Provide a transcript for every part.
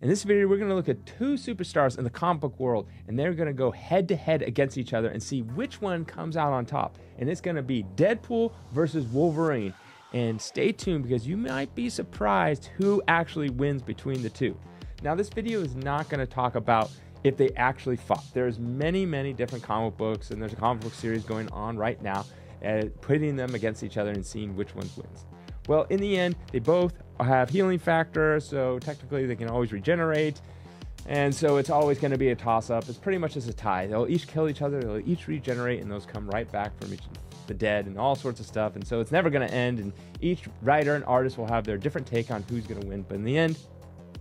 In this video, we're going to look at two superstars in the comic book world, and they're going to go head to head against each other and see which one comes out on top. And it's going to be Deadpool versus Wolverine. And stay tuned because you might be surprised who actually wins between the two. Now, this video is not going to talk about if they actually fought. There's many different comic books, and there's a comic book series going on right now, putting them against each other and seeing which one wins. Well, in the end, they both have healing factor, so technically they can always regenerate, and so it's always going to be a toss-up. It's pretty much just a tie. They'll each kill each other, they'll each regenerate, and those come right back from the dead and all sorts of stuff, and so it's never going to end, and each writer and artist will have their different take on who's going to win, but in the end,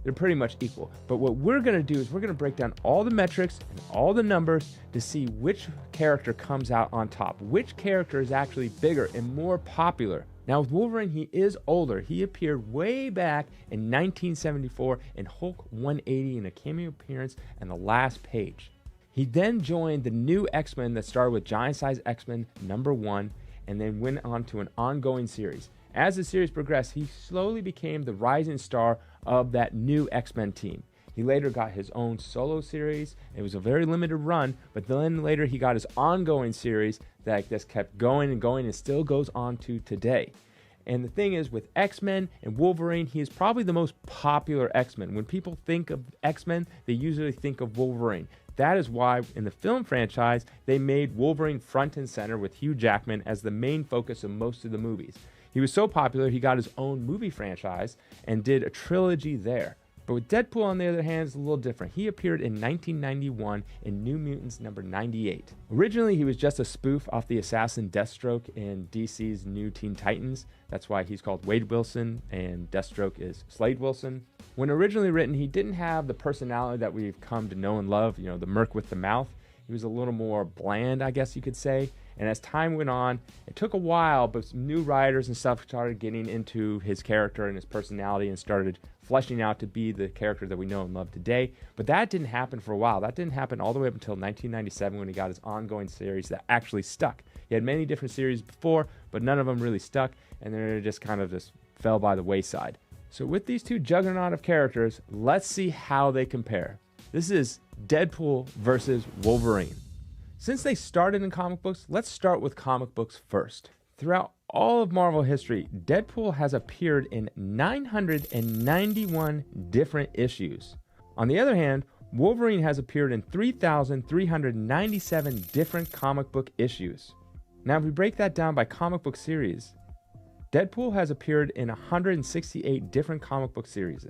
they're pretty much equal. But what we're going to do is we're going to break down all the metrics and all the numbers to see which character comes out on top, which character is actually bigger and more popular. Now, with Wolverine, he is older. He appeared way back in 1974 in Hulk 180 in a cameo appearance and the last page. He then joined the new X-Men that started with Giant Size X-Men #1 and then went on to an ongoing series. As the series progressed, he slowly became the rising star of that new X-Men team. He later got his own solo series. It was a very limited run, but then later he got his ongoing series that just kept going and going and still goes on to today. And the thing is, with X-Men and Wolverine, he is probably the most popular X-Men. When people think of X-Men, they usually think of Wolverine. That is why in the film franchise, they made Wolverine front and center with Hugh Jackman as the main focus of most of the movies. He was so popular, he got his own movie franchise and did a trilogy there. But with Deadpool, on the other hand, it's a little different. He appeared in 1991 in New Mutants #98. Originally, he was just a spoof off the assassin Deathstroke in DC's New Teen Titans. That's why he's called Wade Wilson and Deathstroke is Slade Wilson. When originally written, he didn't have the personality that we've come to know and love, the merc with the mouth. He was a little more bland, I guess you could say. And as time went on, it took a while, but some new writers and stuff started getting into his character and his personality and started fleshing out to be the character that we know and love today. But that didn't happen for a while. That didn't happen all the way up until 1997 when he got his ongoing series that actually stuck. He had many different series before, but none of them really stuck, and then it just kind of just fell by the wayside. So with these two juggernaut of characters, let's see how they compare. This is Deadpool versus Wolverine. Since they started in comic books, let's start with comic books first. Throughout all of Marvel history, Deadpool has appeared in 991 different issues. On the other hand, Wolverine has appeared in 3,397 different comic book issues. Now, if we break that down by comic book series, Deadpool has appeared in 168 different comic book series.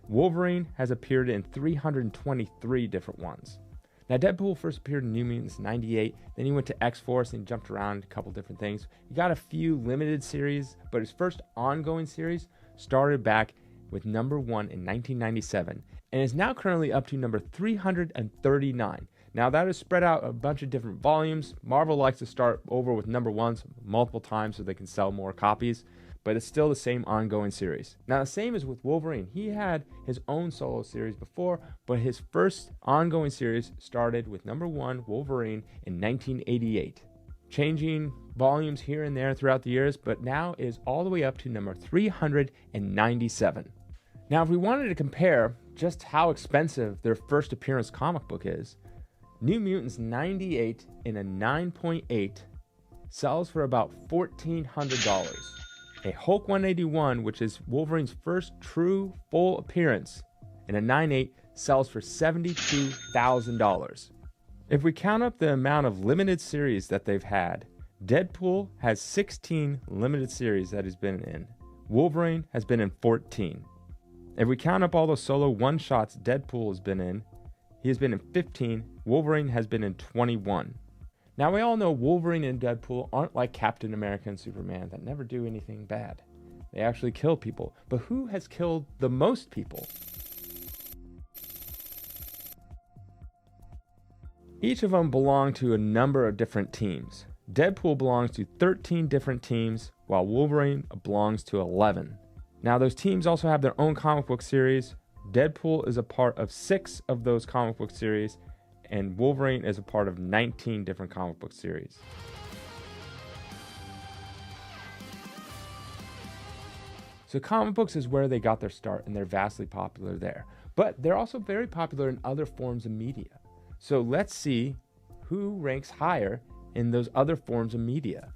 Wolverine has appeared in 323 different ones. Now, Deadpool first appeared in New Mutants '98, then he went to X-Force and jumped around a couple different things. He got a few limited series, but his first ongoing series started back with #1 in 1997, and is now currently up to number 339. Now, that is spread out a bunch of different volumes. Marvel likes to start over with #1s multiple times so they can sell more copies, but it's still the same ongoing series. Now, the same is with Wolverine. He had his own solo series before, but his first ongoing series started with #1 Wolverine in 1988, changing volumes here and there throughout the years, but now is all the way up to number 397. Now, if we wanted to compare just how expensive their first appearance comic book is, New Mutants '98 in a 9.8 sells for about $1,400. A Hulk 181, which is Wolverine's first true full appearance, in a 9.8 sells for $72,000. If we count up the amount of limited series that they've had, Deadpool has 16 limited series that he's been in. Wolverine has been in 14. If we count up all the solo one-shots Deadpool has been in, he has been in 15. Wolverine has been in 21. Now, we all know Wolverine and Deadpool aren't like Captain America and Superman that never do anything bad. They actually kill people. But who has killed the most people? Each of them belong to a number of different teams. Deadpool belongs to 13 different teams, while Wolverine belongs to 11. Now, those teams also have their own comic book series. Deadpool is a part of 6 of those comic book series, and Wolverine is a part of 19 different comic book series. So comic books is where they got their start, and they're vastly popular there. But they're also very popular in other forms of media. So let's see who ranks higher in those other forms of media.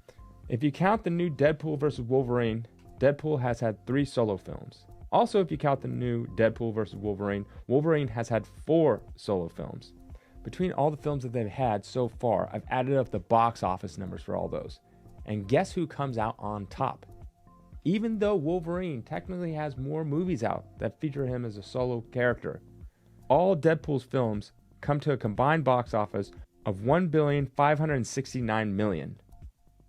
If you count the new Deadpool vs. Wolverine, Deadpool has had 3 solo films. Also, if you count the new Deadpool vs. Wolverine, Wolverine has had 4 solo films. Between all the films that they've had so far, I've added up the box office numbers for all those. And guess who comes out on top? Even though Wolverine technically has more movies out that feature him as a solo character, all Deadpool's films come to a combined box office of $1,569,000,000.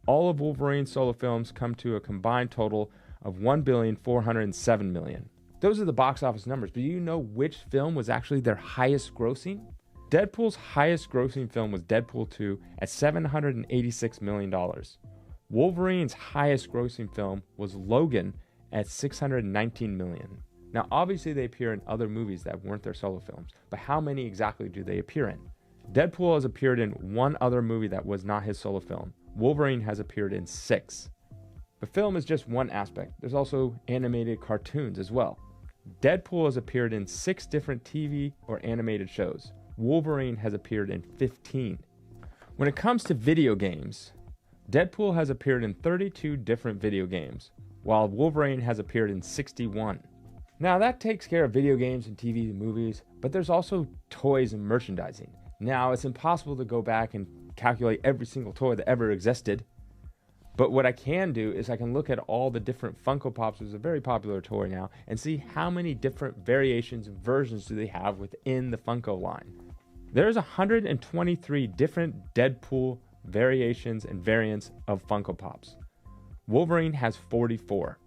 All of Wolverine's solo films come to a combined total of $1,407,000,000. Those are the box office numbers, but do you know which film was actually their highest grossing? Deadpool's highest grossing film was Deadpool 2 at $786 million. Wolverine's highest grossing film was Logan at $619 million. Now, obviously they appear in other movies that weren't their solo films, but how many exactly do they appear in? Deadpool has appeared in 1 other movie that was not his solo film. Wolverine has appeared in 6. But film is just one aspect. There's also animated cartoons as well. Deadpool has appeared in 6 different TV or animated shows. Wolverine has appeared in 15. When it comes to video games, Deadpool has appeared in 32 different video games, while Wolverine has appeared in 61. Now that takes care of video games and TV and movies, but there's also toys and merchandising. Now it's impossible to go back and calculate every single toy that ever existed, but what I can do is I can look at all the different Funko Pops, which is a very popular toy now, and see how many different variations and versions do they have within the Funko line. There's 123 different Deadpool variations and variants of Funko Pops. Wolverine has 44.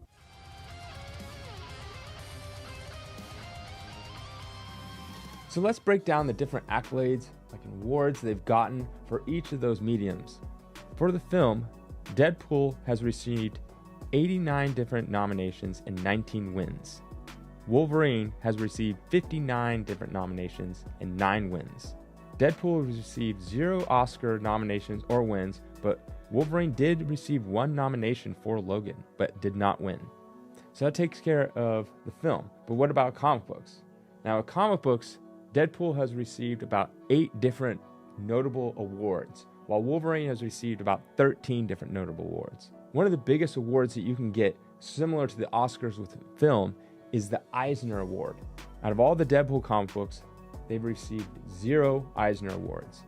So let's break down the different accolades, like awards they've gotten for each of those mediums. For the film, Deadpool has received 89 different nominations and 19 wins. Wolverine has received 59 different nominations and 9 wins. Deadpool has received 0 Oscar nominations or wins, but Wolverine did receive 1 nomination for Logan, but did not win. So that takes care of the film. But what about comic books? Now, with comic books, Deadpool has received about 8 different notable awards, while Wolverine has received about 13 different notable awards. One of the biggest awards that you can get, similar to the Oscars with film, is the Eisner Award. Out of all the Deadpool comic books, they've received 0 Eisner Awards,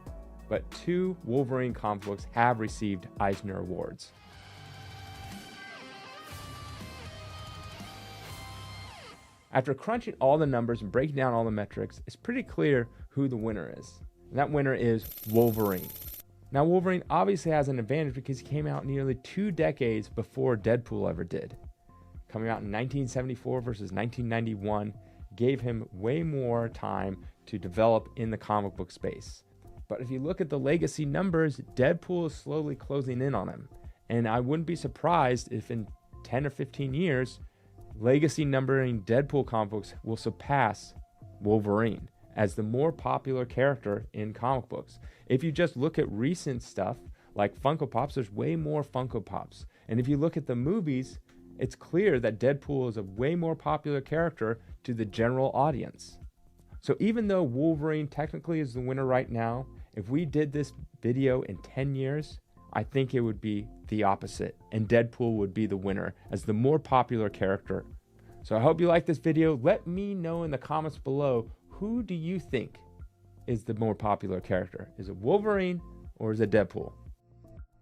but 2 Wolverine comic books have received Eisner Awards. After crunching all the numbers and breaking down all the metrics, it's pretty clear who the winner is. And that winner is Wolverine. Now, Wolverine obviously has an advantage because he came out nearly 2 decades before Deadpool ever did. Coming out in 1974 versus 1991 gave him way more time to develop in the comic book space. But if you look at the legacy numbers, Deadpool is slowly closing in on him. And I wouldn't be surprised if in 10 or 15 years, legacy numbering Deadpool comic books will surpass Wolverine as the more popular character in comic books. If you just look at recent stuff like Funko Pops, there's way more Funko Pops. And if you look at the movies, it's clear that Deadpool is a way more popular character to the general audience. So even though Wolverine technically is the winner right now, if we did this video in 10 years, I think it would be the opposite, and Deadpool would be the winner as the more popular character. So I hope you like this video. Let me know in the comments below, who do you think is the more popular character? Is it Wolverine or is it Deadpool?